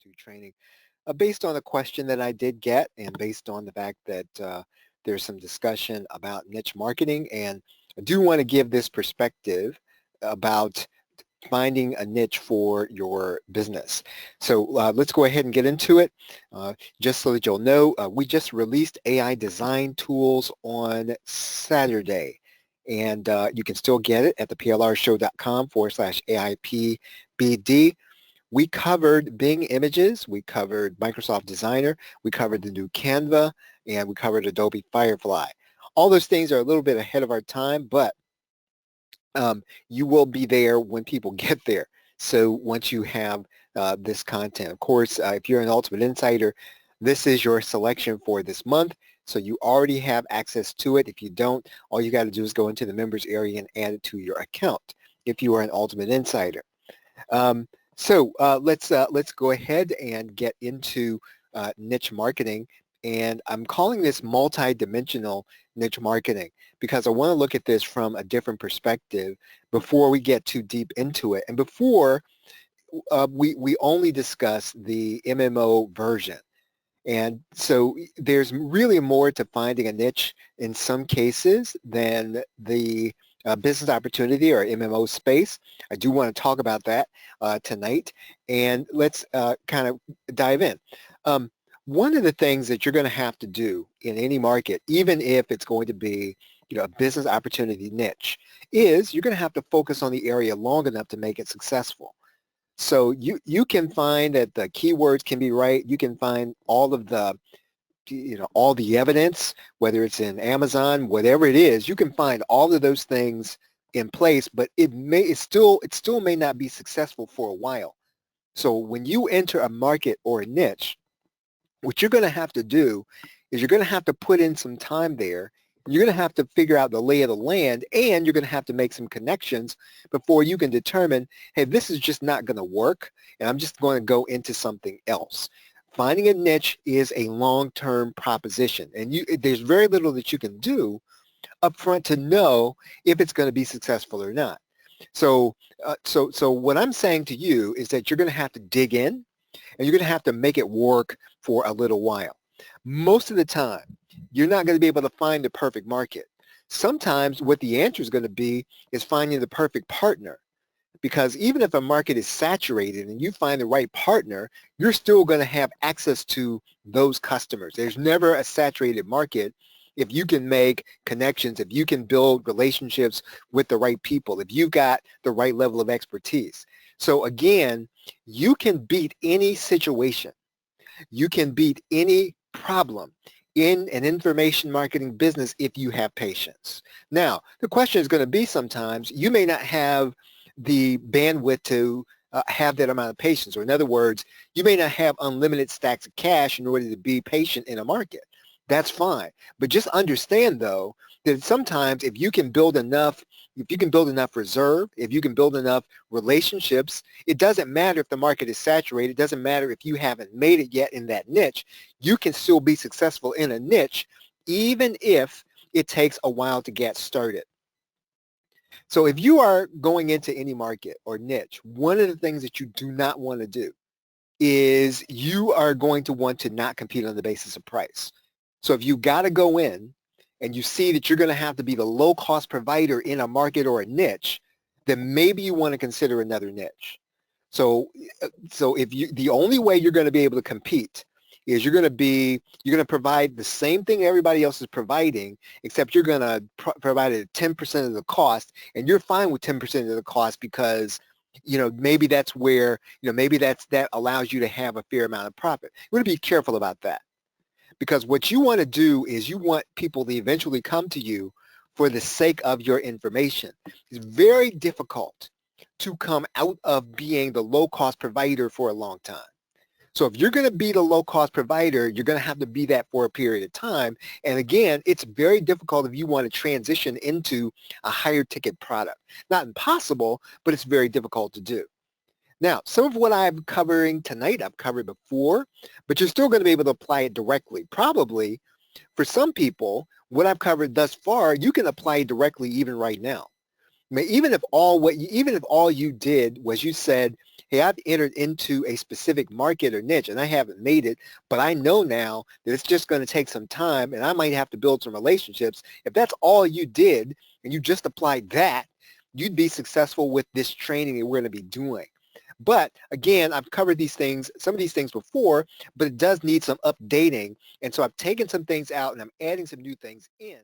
into training based on a question that I did get and based on the fact that there's some discussion about niche marketing. And I do want to give this perspective about finding a niche for your business. So let's go ahead and get into it. Just so that you'll know, we just released AI design tools on Saturday. And you can still get it at the plrshow.com/AIPBD. We covered Bing Images, we covered Microsoft Designer, we covered the new Canva, and we covered Adobe Firefly. All those things are a little bit ahead of our time, but you will be there when people get there. So once you have this content, of course, if you're an Ultimate Insider, this is your selection for this month. So you already have access to it. If you don't, all you got to do is go into the members area and add it to your account if you are an Ultimate Insider. So let's go ahead and get into niche marketing. And I'm calling this multi-dimensional niche marketing because I want to look at this from a different perspective before we get too deep into it. And before we only discuss the MMO version. And so there's really more to finding a niche in some cases than the business opportunity or MMO space. I do want to talk about that tonight. And let's kind of dive in. One of the things that you're going to have to do in any market, even if it's going to be a business opportunity niche, is you're going to have to focus on the area long enough to make it successful. So you can find that the keywords can be right. You can find all of the all the evidence, whether it's in Amazon, whatever it is, you can find all of those things in place, but it still may not be successful for a while. So when you enter a market or a niche, what you're going to have to do is you're going to have to put in some time there. You're going to have to figure out the lay of the land, and you're going to have to make some connections before you can determine, hey, this is just not going to work, and I'm just going to go into something else. Finding a niche is a long-term proposition, and there's very little that you can do up front to know if it's going to be successful or not. So what I'm saying to you is that you're going to have to dig in, and you're going to have to make it work for a little while. Most of the time, you're not going to be able to find the perfect market. Sometimes what the answer is going to be is finding the perfect partner. Because even if a market is saturated and you find the right partner, you're still going to have access to those customers. There's never a saturated market if you can make connections, if you can build relationships with the right people, if you've got the right level of expertise. So again, you can beat any situation. You can beat any problem in an information marketing business if you have patience. Now, the question is going to be sometimes you may not have the bandwidth to have that amount of patience. Or in other words, you may not have unlimited stacks of cash in order to be patient in a market. That's fine. But just understand, though, that sometimes if you can build enough reserve, if you can build enough relationships, it doesn't matter if the market is saturated. It doesn't matter if you haven't made it yet in that niche. You can still be successful in a niche, even if it takes a while to get started. So if you are going into any market or niche, one of the things that you do not want to do is you are going to want to not compete on the basis of price. So if you got to go in and you see that you're going to have to be the low-cost provider in a market or a niche, then maybe you want to consider another niche. So if the only way you're going to be able to compete is you're going to provide the same thing everybody else is providing, except you're going to provide it at 10% of the cost, and you're fine with 10% of the cost because maybe that's where maybe that allows you to have a fair amount of profit. You want to be careful about that, because what you want to do is you want people to eventually come to you for the sake of your information. It's very difficult to come out of being the low-cost provider for a long time. So if you're going to be the low-cost provider, you're going to have to be that for a period of time. And again, it's very difficult if you want to transition into a higher ticket product. Not impossible, but it's very difficult to do. Now, some of what I'm covering tonight, I've covered before, but you're still going to be able to apply it directly. Probably, for some people, what I've covered thus far, you can apply it directly even right now. I mean, even if all you did was you said, hey, I've entered into a specific market or niche and I haven't made it, but I know now that it's just going to take some time and I might have to build some relationships. If that's all you did and you just applied that, you'd be successful with this training that we're going to be doing. But again, I've covered these things, some of these things before, but it does need some updating. And so I've taken some things out and I'm adding some new things in.